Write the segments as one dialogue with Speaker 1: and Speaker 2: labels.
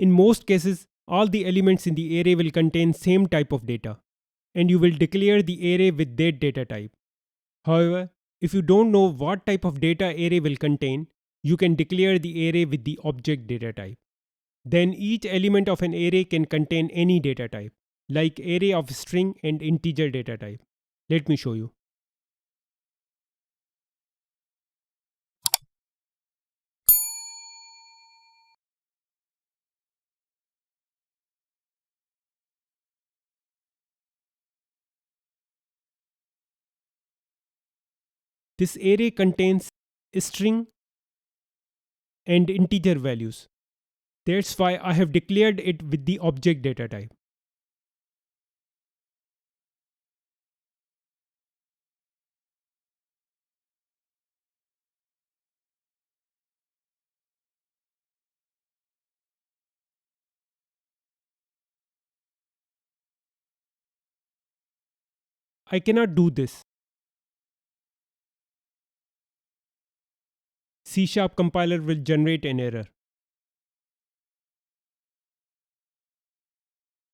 Speaker 1: In most cases, all the elements in the array will contain same type of data, and you will declare the array with that data type. However, if you don't know what type of data array will contain, you can declare the array with the object data type. Then each element of an array can contain any data type, like array of string and integer data type. Let me show you. This array contains string and integer values. That's why I have declared it with the object data type. I cannot do this. C# compiler will generate an error.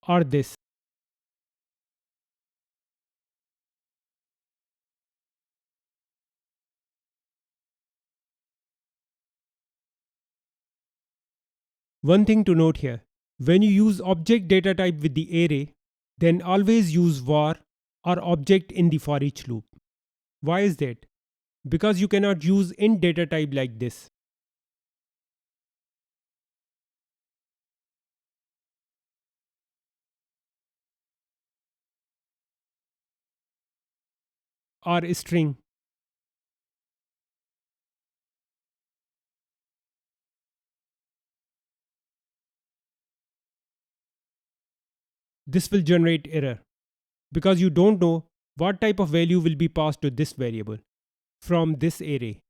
Speaker 1: Or this. One thing to note here, when you use object data type with the array, then always use var or object in the for each loop. Why is that? Because you cannot use int data type like this. Or string. This will generate error because you don't know what type of value will be passed to this variable from this array.